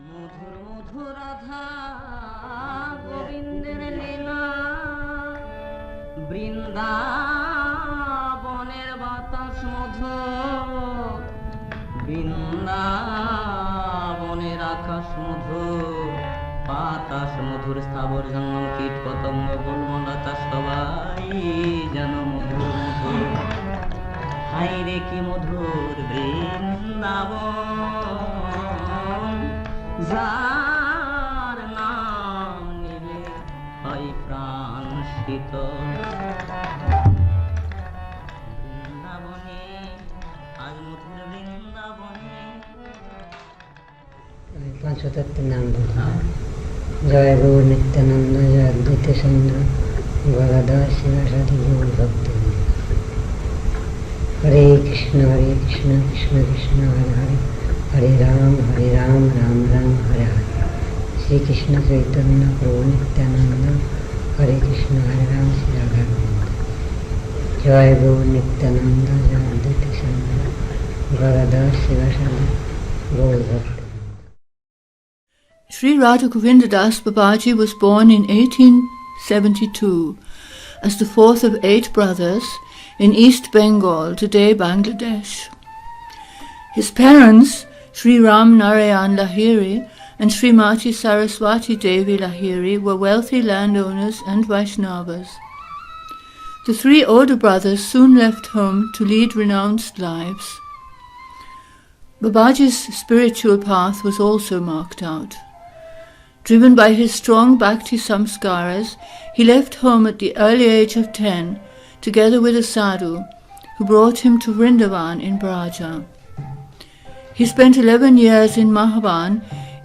মধুর মধুর রাধা গোবিন্দের লীলা, বৃন্দাবনের বাতাস মধুর, বৃন্দাবনের আকাশ মধুর, বাতাস মধুর, স্থাবর জঙ্গম কীট পতঙ্গ বনলতা সবাই যেন মধুর মধুর। হাই রে কি মধুর বৃন্দাবন, যার নাম নিলে হয় প্রাণ শীতল। বৃন্দাবনে আজ মধুর বৃন্দাবনে। পাঁচতত্ত্বের নাম বলতে জয় গৌর নিত্যানন্দ, জয় অদ্বৈত চন্দ্র, গদাধ শিবাসাদি গৌর ভক্ত। হরে কৃষ্ণ কৃষ্ণ কৃষ্ণ হরে হরে, হরে রাম রাম রাম হরে হরে। শ্রীকৃষ্ণ চৈতন্য প্রভু নিত্যানন্দ, হরে কৃষ্ণ হরে রাম শ্রী রাধা গোবিন্দ। জয় গৌর নিত্যানন্দ, জয় অদ্বৈত চন্দ্র, গদাধ শিবাসাদি গৌর ভক্ত। Sri Radha Govinda Das Babaji was born in 1872 as the fourth of 8 brothers in East Bengal, today Bangladesh. His parents, Sri Ram Narayan Lahiri and Srimati Saraswati Devi Lahiri, were wealthy landowners and Vaishnavas. The 3 older brothers soon left home to lead renounced lives. Babaji's spiritual path was also marked out. Driven by his strong bhakti samskaras, he left home at the early age of 10, together with a sadhu, who brought him to Vrindavan in Braja. He spent 11 years in Mahaban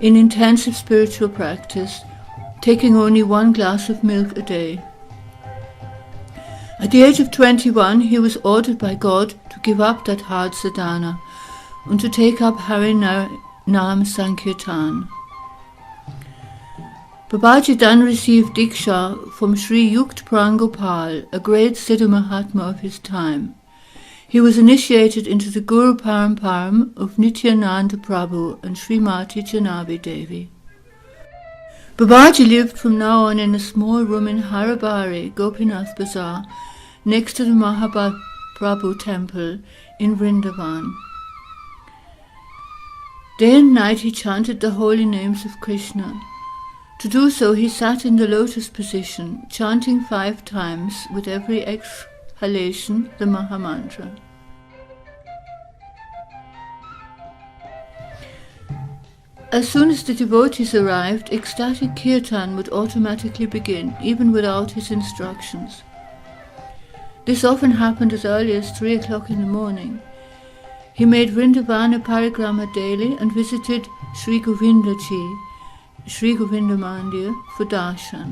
in intensive spiritual practice, taking only 1 glass of milk a day. At the age of 21, he was ordered by God to give up that hard sadhana and to take up Hari Nam Sankirtan. Babaji then received Diksha from Sri Yukt Pran Gopal, a great Sidha Mahatma of his time. He was initiated into the Guru Paramparam of Nityananda Prabhu and Srimati Janabi Devi. Babaji lived from now on in a small room in Harabari, Gopinath Bazaar, next to the Mahaprabhu temple in Vrindavan. Day and night he chanted the holy names of Krishna. To do so, he sat in the lotus position, chanting 5 times with every exhalation the Mahamantra. As soon as the devotees arrived, ecstatic kirtan would automatically begin, even without his instructions. This often happened as early as 3 o'clock in the morning. He made Vrindavana parikrama daily and visited Sri Govinda Ji, Sri Govinda Mandir, for darshan.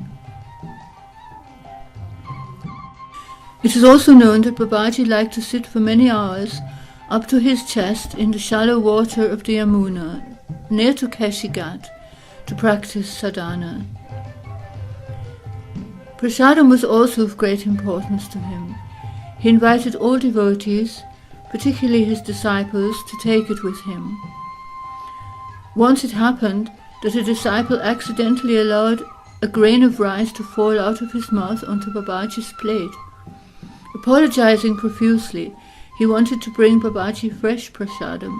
It is also known that Babaji liked to sit for many hours up to his chest in the shallow water of the Yamuna, near to Keshigat, to practice sadhana. Prasadam was also of great importance to him. He invited all devotees, particularly his disciples, to take it with him. Once it happened that a disciple accidentally allowed a grain of rice to fall out of his mouth onto Babaji's plate. Apologizing profusely, he wanted to bring Babaji fresh prasadam.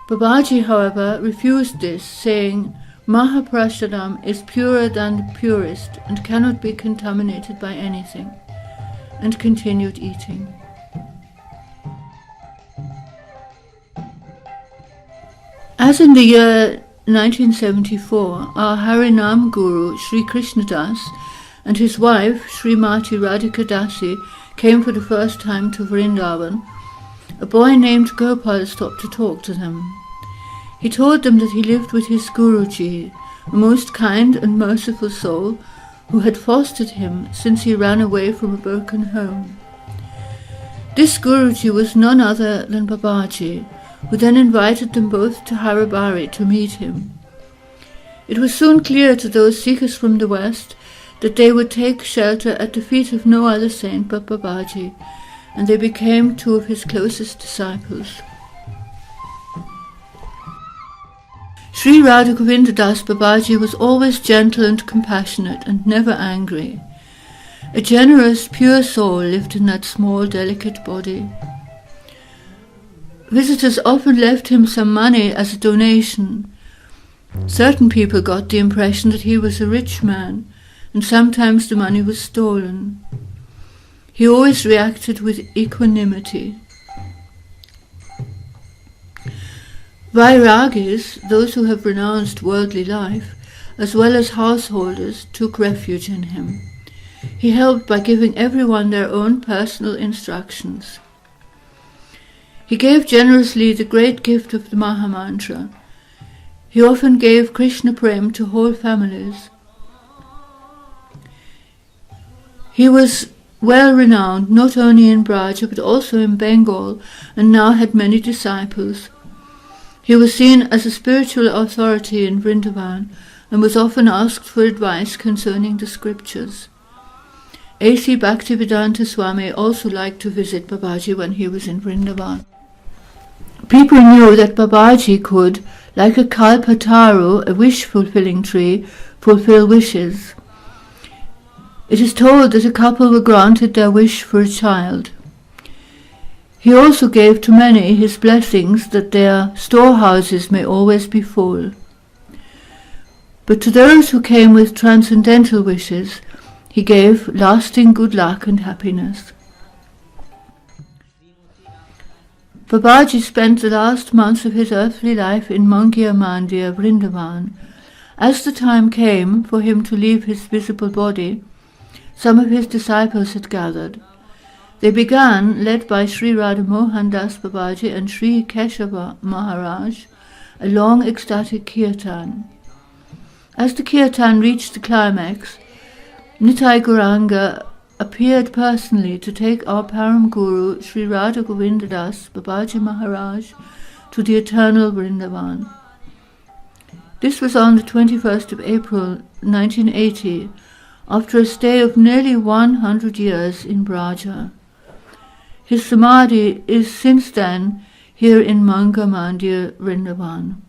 Babaji, however, refused this, saying, Mahaprasadam is purer than the purest and cannot be contaminated by anything, and continued eating. As in the year 1974, our Harinam Guru, Sri Krishnadas, and his wife, Srimati Radhika Dasi, came for the first time to Vrindavan, a boy named Gopal stopped to talk to them. He told them that he lived with his Guruji, a most kind and merciful soul who had fostered him since he ran away from a broken home. This Guruji was none other than Babaji, who then invited them both to Harabari to meet him. It was soon clear to those seekers from the west that they would take shelter at the feet of no other saint but Babaji, and they became 2 of his closest disciples. Sri Radha Govinda Das Babaji was always gentle and compassionate and never angry. A generous, pure soul lived in that small, delicate body. Visitors often left him some money as a donation. Certain people got the impression that he was a rich man, and sometimes the money was stolen. He always reacted with equanimity. Vairagis, those who have renounced worldly life, as well as householders, took refuge in him. He helped by giving everyone their own personal instructions. He gave generously the great gift of the Mahamantra. He often gave Krishna Prem to whole families. He was well renowned not only in Braja but also in Bengal, and now had many disciples. He was seen as a spiritual authority in Vrindavan and was often asked for advice concerning the scriptures. A.C. Bhaktivedanta Swami also liked to visit Babaji when he was in Vrindavan. People knew that Babaji could, like a kalpataru, a wish-fulfilling tree, fulfill wishes. It is told that a couple were granted their wish for a child. He also gave to many his blessings that their storehouses may always be full. But to those who came with transcendental wishes, he gave lasting good luck and happiness. Babaji spent the last months of his earthly life in Mangia Mandir, Vrindavan. As the time came for him to leave his visible body, some of his disciples had gathered. They began, led by Sri Radha Mohan Das Babaji and Sri Keshava Maharaj, a long ecstatic kirtan. As the kirtan reached the climax, Nitai Gauranga appeared personally to take our Param Guru Sri Radha Govinda Das Babaji Maharaj to the eternal Vrindavan. This was on the 21st of April 1980, after a stay of nearly 100 years in Braja. His samadhi is since then here in Manga Mandir, Vrindavan.